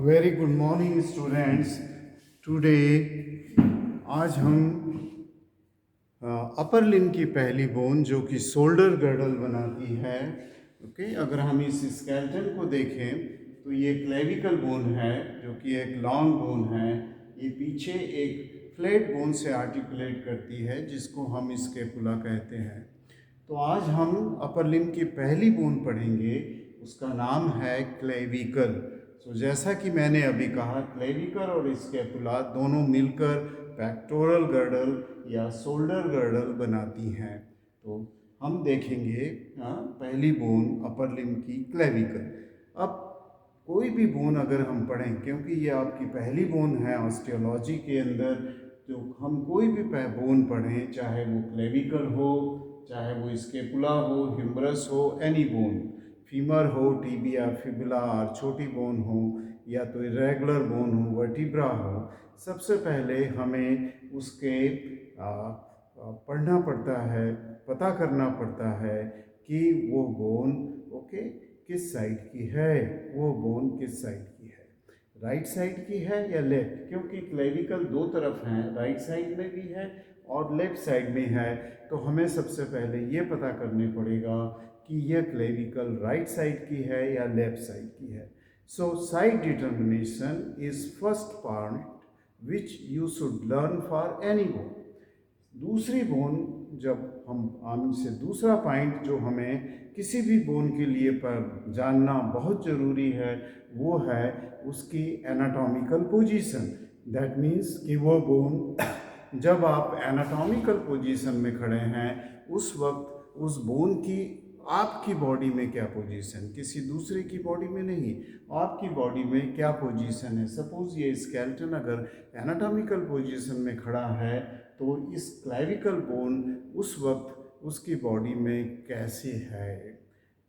Very good morning students. Today आज हम upper limb की पहली बोन जो कि शोल्डर गर्डल बनाती है। ओके, अगर हम इस स्केलेटन को देखें तो ये क्लेविकल बोन है जो कि एक लॉन्ग बोन है। ये पीछे एक फ्लैट बोन से आर्टिकुलेट करती है जिसको हम स्कैपुला कहते हैं। तो आज हम अपर लिम्ब की पहली बोन पढ़ेंगे, उसका नाम है क्लेविकल। तो जैसा कि मैंने अभी कहा, क्लेविकल और स्कैपुला दोनों मिलकर पेक्टोरल गर्डल या शोल्डर गर्डल बनाती हैं। तो हम देखेंगे पहली बोन अपर लिम्ब की क्लेविकल। अब कोई भी बोन अगर हम पढ़ें, क्योंकि ये आपकी पहली बोन है ऑस्टियोलॉजी के अंदर, तो हम कोई भी बोन पढ़ें, चाहे वो क्लेविकल हो, चाहे वो स्केपुला हो, ह्यूमरस हो, एनी बोन, फीमर हो, टीबिया, फिबुला और छोटी बोन हो, या तो इरेगुलर बोन हो, वर्टिब्रा हो, सबसे पहले हमें उसके पढ़ना पड़ता है, पता करना पड़ता है कि वो बोन ओके किस साइड की है, वो बोन किस साइड की है, राइट साइड की है या लेफ्ट, क्योंकि क्लेविकल दो तरफ हैं, राइट साइड में भी है और लेफ्ट साइड में है। तो हमें सबसे पहले ये पता करने पड़ेगा कि यह क्लेविकल राइट साइड की है या लेफ्ट साइड की है। So side determination is first part which you should learn for any bone. दूसरी बोन, जब हम से दूसरा पॉइंट जो हमें किसी भी बोन के लिए पर जानना बहुत ज़रूरी है, वो है उसकी एनाटॉमिकल पोजीशन। दैट मीन्स कि वो बोन जब आप एनाटॉमिकल पोजीशन में खड़े हैं, उस वक्त उस बोन की आपकी बॉडी में क्या पोजीशन, किसी दूसरे की बॉडी में नहीं, आपकी बॉडी में क्या पोजीशन है। सपोज ये स्केलेटन अगर एनाटॉमिकल पोजीशन में खड़ा है, तो इस क्लेविकल बोन उस वक्त उसकी बॉडी में कैसे है।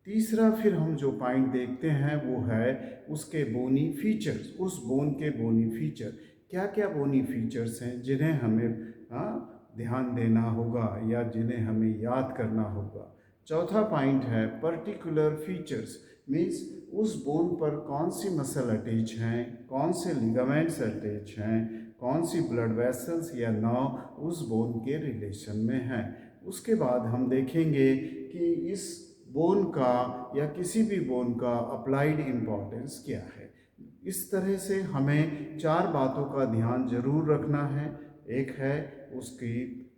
तीसरा फिर हम जो पॉइंट देखते हैं वो है उसके बोनी फीचर्स, उस बोन के बोनी फीचर, क्या क्या बोनी फीचर्स हैं जिन्हें हमें ध्यान देना होगा या जिन्हें हमें याद करना होगा। चौथा पॉइंट है पर्टिकुलर फीचर्स, मीन्स उस बोन पर कौन सी मसल अटैच हैं, कौन से लिगामेंट्स अटैच हैं, कौन सी ब्लड वेसल्स या नर्व उस बोन के रिलेशन में हैं। उसके बाद हम देखेंगे कि इस बोन का या किसी भी बोन का अप्लाइड इम्पोर्टेंस क्या है। इस तरह से हमें चार बातों का ध्यान जरूर रखना है। एक है उसकी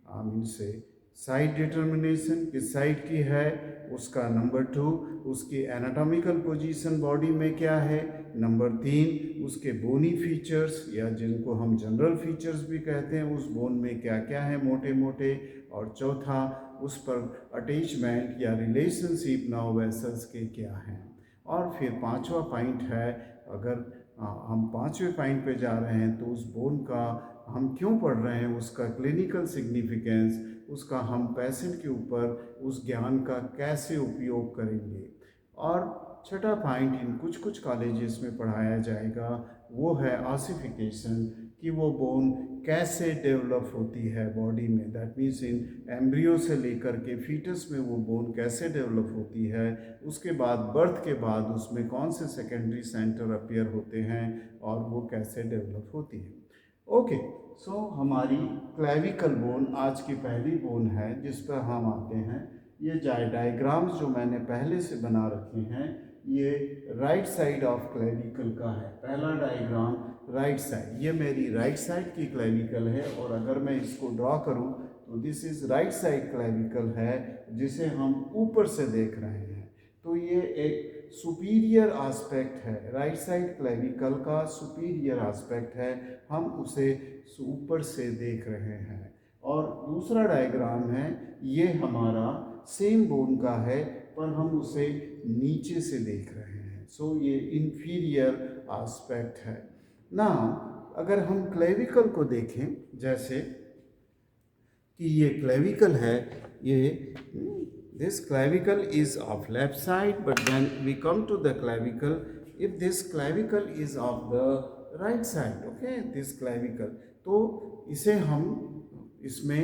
से साइड डिटर्मिनेशन, किस साइड की है उसका। नंबर 2, उसकी एनाटॉमिकल पोजीशन बॉडी में क्या है। नंबर 3, उसके बोनी फीचर्स या जिनको हम जनरल फीचर्स भी कहते हैं, उस बोन में क्या क्या है मोटे मोटे। और चौथा, उस पर अटैचमेंट या रिलेशनशिप नर्व वेसल्स के क्या हैं। और फिर पांचवा पॉइंट है, अगर हम पांचवें पॉइंट पे जा रहे हैं तो उस बोन का हम क्यों पढ़ रहे हैं, उसका क्लिनिकल सिग्निफिकेंस, उसका हम पेशेंट के ऊपर उस ज्ञान का कैसे उपयोग करेंगे। और छठा पॉइंट इन कुछ कॉलेजेस में पढ़ाया जाएगा, वो है ऑसिफिकेशन, कि वो बोन कैसे डेवलप होती है बॉडी में। दैट मीन्स इन एम्ब्रियो से लेकर के फीटस में वो बोन कैसे डेवलप होती है, उसके बाद बर्थ के बाद उसमें कौन से सेकेंडरी सेंटर अपीयर होते हैं और वो कैसे डेवलप होती है। ओके, सो हमारी क्लेविकल बोन आज की पहली बोन है जिस पर हम आते हैं। ये डायग्राम्स जो मैंने पहले से बना रखे हैं, ये राइट साइड ऑफ क्लेविकल का है। पहला डायग्राम राइट साइड, ये मेरी राइट साइड की क्लेविकल है, और अगर मैं इसको ड्रॉ करूं तो this is right side clavicle है जिसे हम ऊपर से देख रहे हैं। तो ये एक सुपीरियर एस्पेक्ट है, राइट साइड क्लेविकल का सुपीरियर एस्पेक्ट है, हम उसे ऊपर से देख रहे हैं। और दूसरा डायग्राम है, ये हमारा सेम बोन का है पर हम उसे नीचे से देख रहे हैं। सो ये इंफीरियर एस्पेक्ट है ना। अगर हम क्लेविकल को देखें, जैसे कि ये क्लेविकल है, ये this clavicle is of left side, but when we come to the clavicle, if this clavicle is of the right side, okay, this clavicle, तो इसे हम इसमें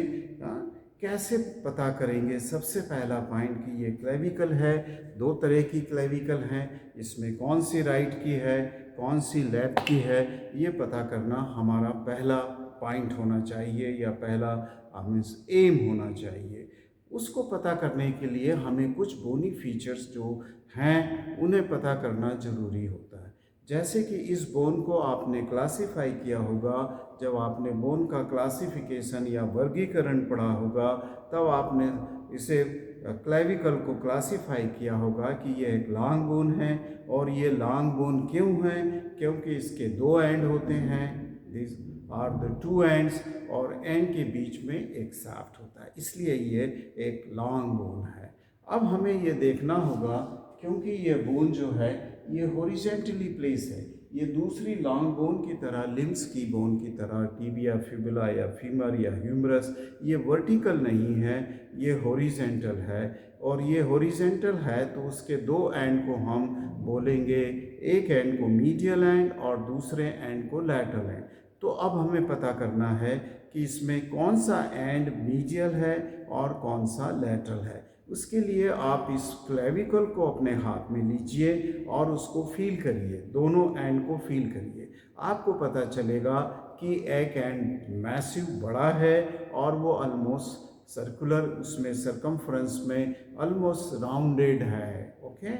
कैसे पता करेंगे? सबसे पहला पॉइंट कि ये क्लेविकल है। दो तरह की क्लेविकल हैं, इसमें कौन सी राइट की है, कौन सी लेफ्ट की है, ये पता करना हमारा पहला पॉइंट होना चाहिए या पहला मीन्स एम होना चाहिए। उसको पता करने के लिए हमें कुछ बोनी फीचर्स जो हैं उन्हें पता करना ज़रूरी होता है। जैसे कि इस बोन को आपने क्लासिफाई किया होगा, जब आपने बोन का क्लासिफिकेशन या वर्गीकरण पढ़ा होगा तब आपने इसे क्लेविकल को क्लासिफाई किया होगा कि ये एक लॉन्ग बोन है। और ये लॉन्ग बोन क्यों है? क्योंकि इसके दो एंड होते हैं, this are the two ends, और एंड के बीच में एक शाफ्ट होता है, इसलिए ये एक लॉन्ग बोन है। अब हमें ये देखना होगा, क्योंकि ये बोन जो है ये हॉरिजॉन्टली प्लेस है, ये दूसरी लॉन्ग बोन की तरह, लिम्स की बोन की तरह, टिबिया, फिबुला या फीमर या ह्यूमरस, ये वर्टिकल नहीं है, ये हॉरिजॉन्टल है। और ये हॉरिजॉन्टल है तो उसके दो एंड को हम बोलेंगे, एक एंड को मीडियल एंड और दूसरे एंड को लैटरल एंड। तो अब हमें पता करना है कि इसमें कौन सा एंड मीडियल है और कौन सा लैटरल है। उसके लिए आप इस क्लेविकल को अपने हाथ में लीजिए और उसको फील करिए, दोनों एंड को फील करिए। आपको पता चलेगा कि एक एंड मैसिव बड़ा है और वो ऑलमोस्ट सर्कुलर, उसमें सरकमफ्रेंस में ऑलमोस्ट राउंडेड है। ओके,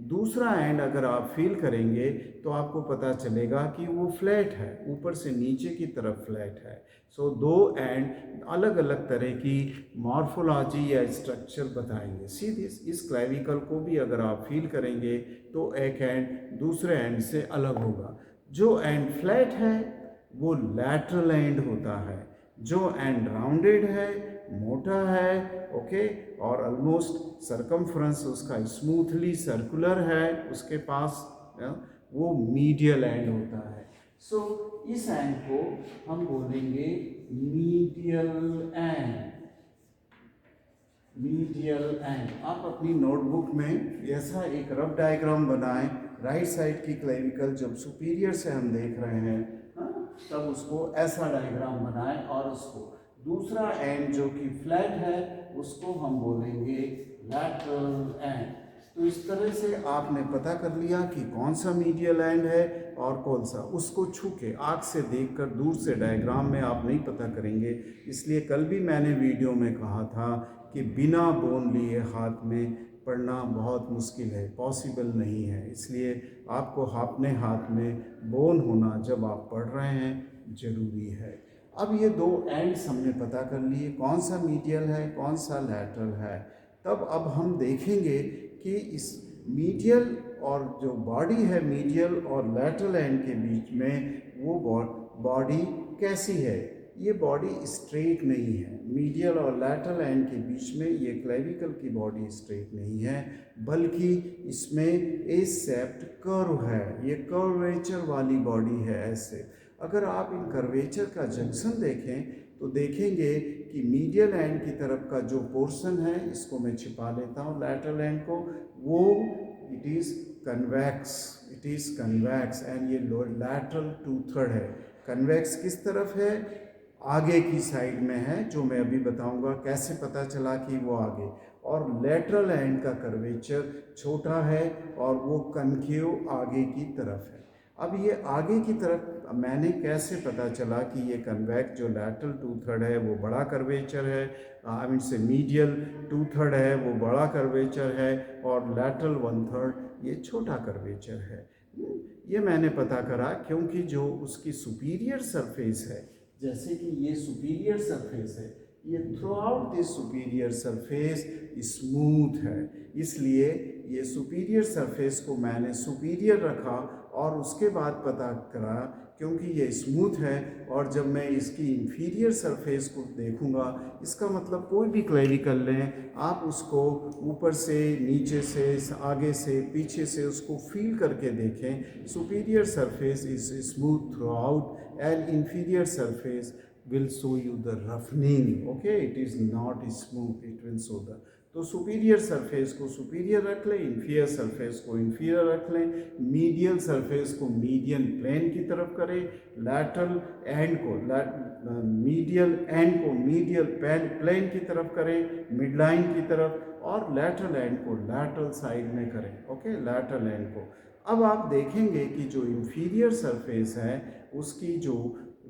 दूसरा एंड अगर आप फील करेंगे तो आपको पता चलेगा कि वो फ्लैट है, ऊपर से नीचे की तरफ फ्लैट है। सो दो एंड अलग अलग तरह की मॉर्फोलॉजी या स्ट्रक्चर बताएंगे। सी दिस, इस क्लेविकल को भी अगर आप फील करेंगे तो एक एंड दूसरे एंड से अलग होगा। जो एंड फ्लैट है वो लैटरल एंड होता है, जो एंड राउंडेड है, मोटा है, ओके, और ऑलमोस्ट सरकमफ्रेंस उसका स्मूथली सर्कुलर है उसके पास, वो मीडियल एंड होता है। सो इस एंड को हम बोलेंगे मीडियल एंड। मीडियल एंड, आप अपनी नोटबुक में ऐसा एक रफ डायग्राम बनाएं। राइट साइड की क्लेविकल जब सुपीरियर से हम देख रहे हैं, तब उसको ऐसा डायग्राम बनाएं और उसको दूसरा एंड जो कि फ्लैट है उसको हम बोलेंगे लैटरल एंड। तो इस तरह से आपने पता कर लिया कि कौन सा मीडियल एंड है और कौन सा। उसको छू के आँख से देखकर दूर से डायग्राम में आप नहीं पता करेंगे, इसलिए कल भी मैंने वीडियो में कहा था कि बिना बोन लिए हाथ में पढ़ना बहुत मुश्किल है, पॉसिबल नहीं है। इसलिए आपको अपने हाथ में बोन होना जब आप पढ़ रहे हैं ज़रूरी है। अब ये दो एंड्स हमने पता कर लिए, कौन सा मीडियल है कौन सा लैटरल है। तब अब हम देखेंगे कि इस मीडियल और जो बॉडी है मीडियल और लैटरल एंड के बीच में, वो बॉडी कैसी है। ये बॉडी स्ट्रेट नहीं है, मीडियल और लैटरल एंड के बीच में ये क्लेविकल की बॉडी स्ट्रेट नहीं है, बल्कि इसमें ए शेप्ड कर्व है, ये कर्वेचर वाली बॉडी है। ऐसे अगर आप इन कर्वेचर का जंक्शन देखें तो देखेंगे कि मीडियल एंड की तरफ का जो पोर्शन है, इसको मैं छिपा लेता हूँ लैटरल एंड को, वो it is convex, it is convex and ये लैटरल 2/3 है। कन्वेक्स किस तरफ है? आगे की साइड में है, जो मैं अभी बताऊंगा कैसे पता चला कि वो आगे। और लेटरल एंड का कर्वेचर छोटा है और वो कनकेव आगे की तरफ है। अब ये आगे की तरफ मैंने कैसे पता चला कि ये कन्वेक्स जो लैटरल 2/3 है वो बड़ा कर्वेचर है, आई मीन से मीडियल 2/3 है वो बड़ा कर्वेचर है, और लैटरल 1/3 ये छोटा कर्वेचर है। ये मैंने पता करा क्योंकि जो उसकी सुपीरियर सरफेस है, जैसे कि ये सुपीरियर सरफेस है, ये through out this superior surface smooth है, इसलिए ये सुपीरियर सरफेस को मैंने सुपीरियर रखा और उसके बाद पता करा क्योंकि ये स्मूथ है। और जब मैं इसकी इंफीरियर सरफेस को देखूंगा, इसका मतलब कोई भी क्लेविकल लें आप, उसको ऊपर से नीचे से आगे से पीछे से उसको फील करके देखें। Superior surface is smooth through out and inferior surface will show you the roughening, okay, it is not smooth, it will show the। तो सुपीरियर सरफेस को सुपीरियर रख लें, इंफीरियर सरफेस को इंफीरियर रख लें, मीडियल सरफेस को median plane की तरफ करें, लैटरल एंड को मीडियल एंड को मीडियल प्लेन की तरफ करें, मिड लाइन की तरफ, और लैटरल एंड को लैटरल साइड में करें। ओके, लैटरल एंड को। अब आप देखेंगे कि जो इंफीरियर सरफेस है उसकी जो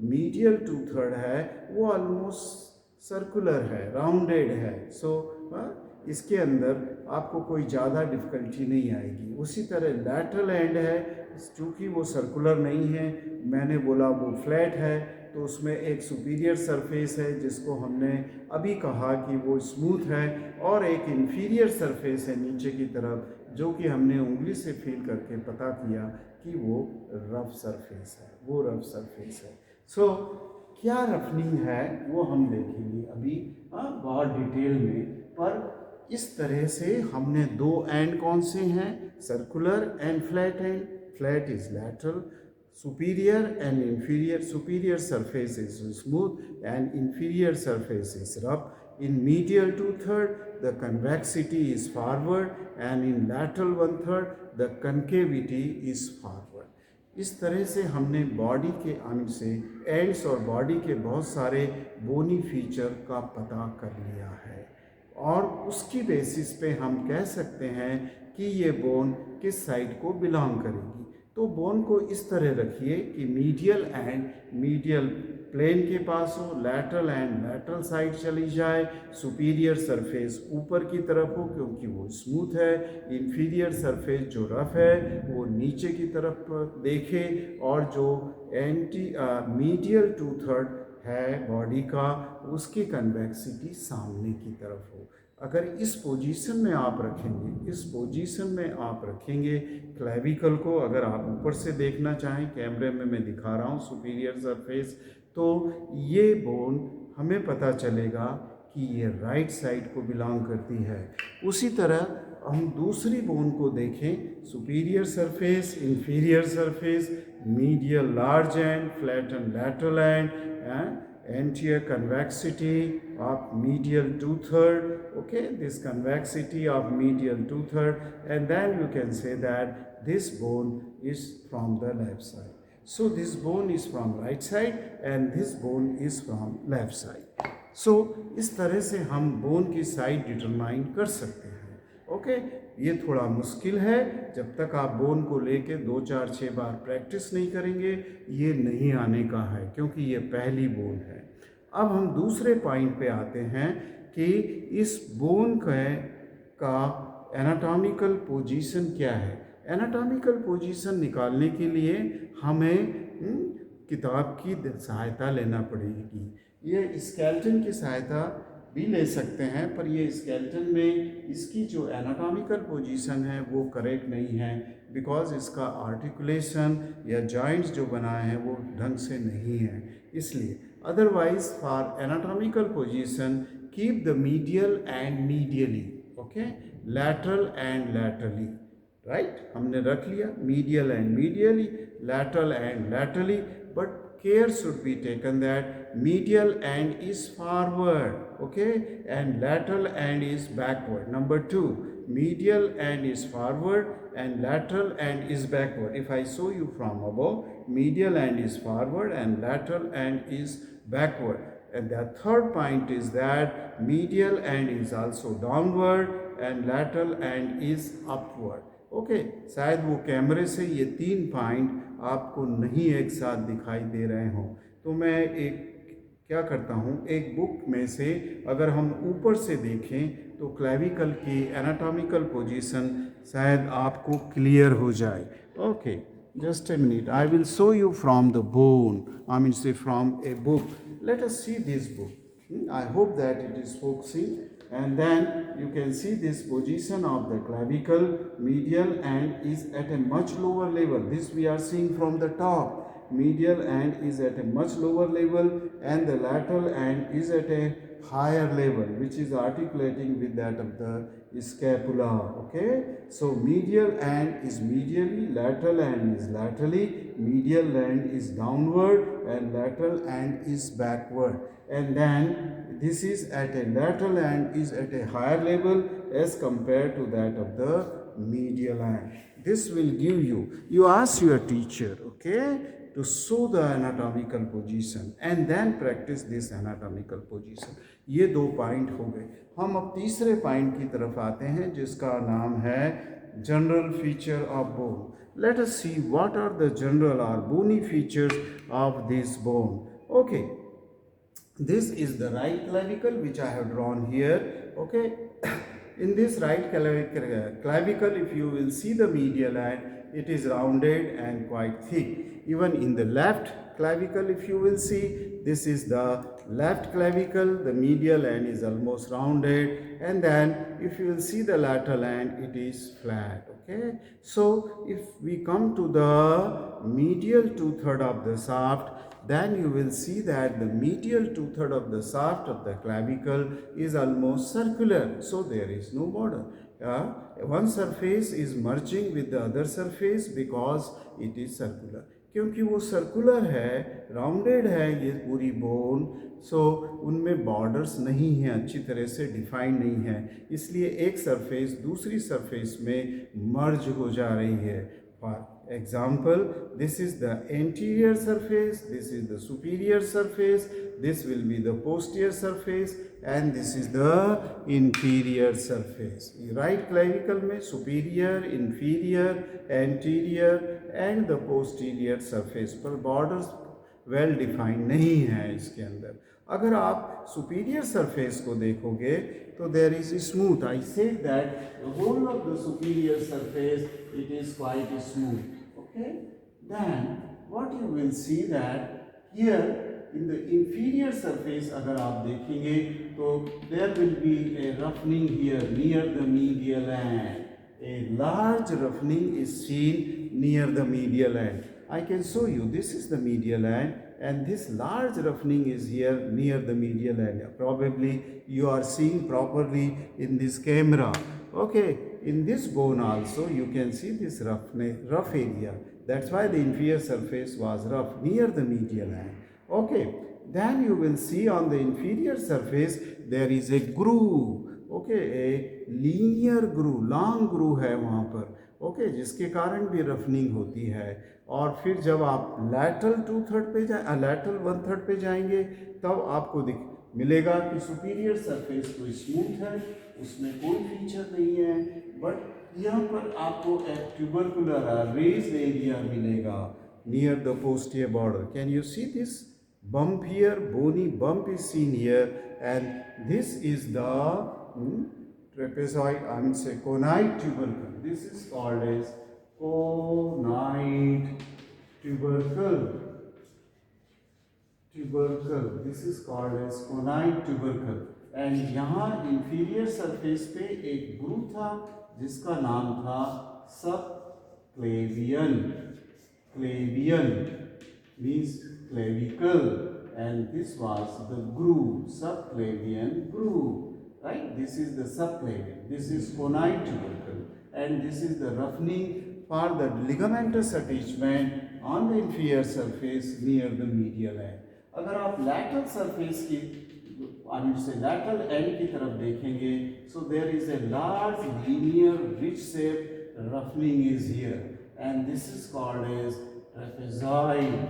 मीडियल 2/3 है वो ऑलमोस्ट सर्कुलर है, राउंडेड है। सो इसके अंदर आपको कोई ज़्यादा डिफ़िकल्टी नहीं आएगी। उसी तरह लैटरल एंड है, चूँकि वो सर्कुलर नहीं है, मैंने बोला वो फ्लैट है, तो उसमें एक सुपीरियर सरफेस है जिसको हमने अभी कहा कि वो स्मूथ है, और एक इंफीरियर सरफेस है नीचे की तरफ जो कि हमने उंगली से फील करके पता किया कि वो रफ सरफेस है, वो रफ सरफेस है। सो क्या रफनिंग है वो हम देखेंगे अभी बहुत डिटेल में। पर इस तरह से हमने दो एंड कौन से हैं, circular and flat and. Flat is lateral, superior and inferior. Superior surface is smooth and inferior surface is rough. In medial 2/3 the convexity is forward, and in lateral 1/3 the concavity is forward. इस तरह से हमने body के अंग से ends और body के बहुत सारे बोनी फीचर का पता कर लिया है, और उसकी बेसिस पे हम कह सकते हैं कि ये बोन किस साइड को बिलोंग करेगी। तो बोन को इस तरह रखिए कि मीडियल एंड मीडियल प्लेन के पास हो, लैटरल एंड लैटरल साइड चली जाए, सुपीरियर सरफेस ऊपर की तरफ हो क्योंकि वो स्मूथ है, इंफीरियर सरफेस जो रफ है वो नीचे की तरफ देखे, और जो मीडियल 2/3 है बॉडी का उसकी कन्वेक्सिटी सामने की तरफ हो। अगर इस पोजीशन में आप रखेंगे, इस पोजीशन में आप रखेंगे क्लेविकल को, अगर आप ऊपर से देखना चाहें, कैमरे में मैं दिखा रहा हूँ सुपीरियर सरफेस, तो ये बोन हमें पता चलेगा कि ये राइट साइड को बिलोंग करती है। उसी तरह हम दूसरी बोन को देखें, superior surface, inferior surface, medial large end, flattened lateral end, anterior convexity of medial 2/3. Okay, this convexity of medial 2/3, and then you can say that this bone is from the left side. So this bone is from right side and this bone is from left side. So इस तरह से हम bone की side determine कर सकते हैं। Okay, ये थोड़ा मुश्किल है, जब तक आप बोन को लेके 2, 4, 6 बार प्रैक्टिस नहीं करेंगे ये नहीं आने का है, क्योंकि ये पहली बोन है। अब हम दूसरे पॉइंट पे आते हैं कि इस बोन का एनाटॉमिकल पोजीशन क्या है। एनाटॉमिकल पोजीशन निकालने के लिए हमें किताब की सहायता लेना पड़ेगी। ये स्केलेटन की सहायता भी ले सकते हैं, पर ये स्केलेटन में इसकी जो एनाटॉमिकल पोजीशन है वो करेक्ट नहीं है, बिकॉज इसका आर्टिकुलेशन या जॉइंट्स जो बनाए हैं वो ढंग से नहीं है, इसलिए। Otherwise for anatomical position keep the medial and medially, okay, lateral and laterally, right, हमने रख लिया medial and medially, lateral and laterally, but care should be taken that medial end is forward, okay, and lateral end is backward. Number 2, medial end is forward and lateral end is backward. If I show you from above, medial end is forward and lateral end is backward. And the third point is that medial end is also downward and lateral end is upward. Okay, शायद वो कैमरे से ये 3 point आपको नहीं एक साथ दिखाई दे रहे हों, तो मैं एक क्या करता हूँ, एक बुक में से अगर हम ऊपर से देखें तो क्लेविकल की एनाटॉमिकल पोजीशन शायद आपको क्लियर हो जाए। Okay, just a minute, I will show you from the bone, I mean say from a book. Let us see this book, I hope that it is focusing, and then you can see this position of the clavicle. Medial end is at a much lower level. This we are seeing from the top. Medial end is at a much lower level and the lateral end is at a higher level, which is articulating with that of the scapula. Okay, so medial end is medially, lateral end is laterally, medial end is downward and lateral end is backward. And then this is at a lateral end is at a higher level as compared to that of the medial end. This will give you ask your teacher, okay, to show the anatomical position and then practice this anatomical position. ये दो point हो गए. हम अब तीसरे point की तरफ आते हैं जिसका नाम है general feature of bone. Let us see what are the general or bony features of this bone. Okay, this is the right clavicle which I have drawn here. Okay, in this right clavicle, if you will see the medial end, it is rounded and quite thick. Even in the left clavicle, if you will see, this is the left clavicle, the medial end is almost rounded, and then if you will see the lateral end, it is flat. Okay, so if we come to the medial two-third of the shaft, then you will see that the medial two-third of the shaft of the clavicle is almost circular, so there is no border. One surface is merging with the other surface because it is circular. क्योंकि वो circular है, rounded है ये पूरी bone, सो उनमें borders नहीं हैं, अच्छी तरह से डिफाइन नहीं है, इसलिए एक सरफेस दूसरी सरफेस में मर्ज हो जा रही है. For example, this is the anterior surface, this is the superior surface, this will be the posterior surface and this is the inferior surface. Right clavicle में superior, inferior, anterior and the posterior surface पर borders well defined नहीं है इसके अंदर. अगर आप superior surface को देखोगे तो there is smooth. I said that the whole of the superior surface it is quite smooth. Okay, then what you will see that here in the inferior surface अगर आप देखेंगे तो there will be a roughening here near the medial end. A large roughening is seen near the medial end. I can show you, this is the medial end and this large roughening is here near the medial end. Probably you are seeing properly in this camera. Okay, in this bone also you can see this rough area. That's why the inferior surface was rough near the medial end. Okay, then you will see on the inferior surface there is a groove. Okay, a linear groove, long groove है वहाँ पर. Okay, जिसके कारण भी रफनिंग होती है. और फिर जब आप lateral two-third पे lateral one-third पे जाएंगे तब आपको मिलेगा कि सुपीरियर सरफेस तो स्मूथ है, उसमें कोई फीचर नहीं है, बट यहाँ पर आपको एक ट्यूबरकुलर रेज्ड एरिया मिलेगा near the posterior border. Can you see this bump here? Bony bump is seen here, and this is the trapezoid, I mean say conite tubercle. This is called as conite tubercle. This is called as conite tubercle. And यहाँ inferior surface पे एक groove था जिसका नाम था subclavian. Clavian means clavicle, and this was the groove, subclavian groove, right? This is the subclavian, this is conite tubercle, and this is the roughening for the ligamentous attachment on the inferior surface near the medial end. अगर आप lateral surface की I mean say lateral end की तरफ देखेंगे, so there is a large linear ridge shaped roughening is here. And this is called as trapezoid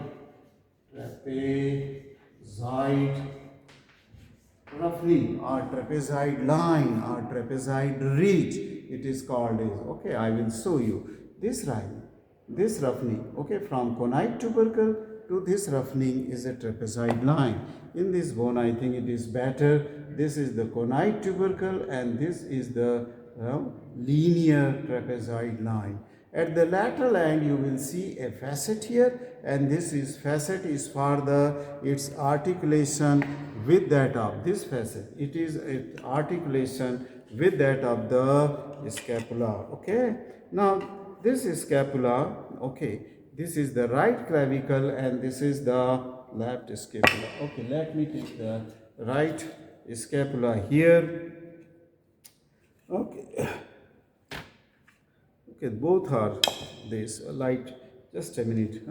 roughening or trapezoid line or trapezoid ridge. It is called as, okay, I will show you this line, this roughening, okay, from conite tubercle to this roughening is a trapezoid line. In this bone, I think it is better. This is the conite tubercle and this is the linear trapezoid line. At the lateral end, you will see a facet here, and this is facet is for its articulation with that of this facet. It is an articulation with that of the scapula. Okay. Now this is scapula. Okay. This is the right clavicle, and this is the left scapula. Okay. Let me take the right scapula here. Okay. Okay, both are this light. Just a minute.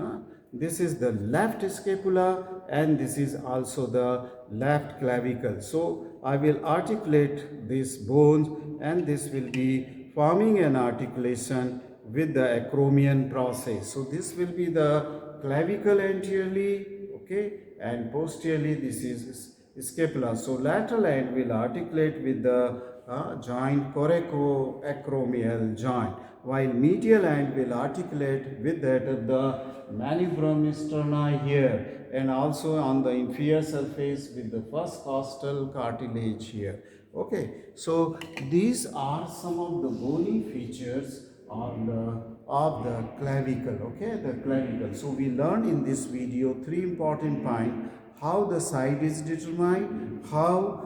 this is the left scapula and this is also the left clavicle. So I will articulate these bones and this will be forming an articulation with the acromion process. So this will be the clavicle anteriorly, okay, and posteriorly this is scapula. So lateral end will articulate with the joint coracoacromial joint, while medial end will articulate with that of the manubrium sterni here, and also on the inferior surface with the first costal cartilage here. Okay, so these are some of the bony features of the clavicle. Okay, the clavicle. So we learned in this video three important points: how the side is determined, how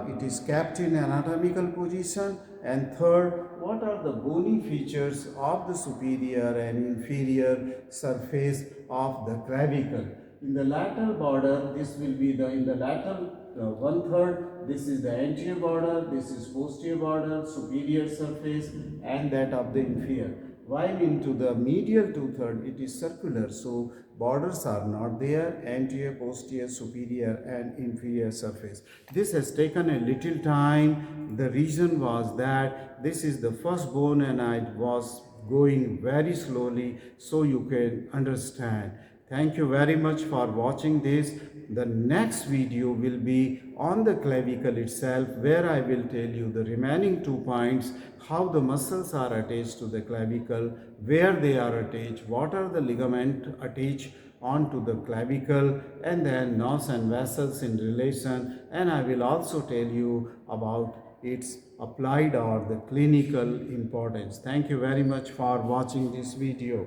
it is kept in anatomical position, and third, what are the bony features of the superior and inferior surface of the clavicle. In the lateral border, this will be the, in the lateral 1/3, this is the anterior border, this is posterior border, superior surface, and that of the inferior. While into the medial 2/3, it is circular, so borders are not there, anterior, posterior, superior, and inferior surface. This has taken a little time. The reason was that this is the first bone and I was going very slowly so you can understand. Thank you very much for watching this. The next video will be on the clavicle itself, where I will tell you the remaining 2 points: how the muscles are attached to the clavicle, where they are attached, what are the ligament attached onto the clavicle, and then nerves and vessels in relation, and I will also tell you about its applied or the clinical importance. Thank you very much for watching this video.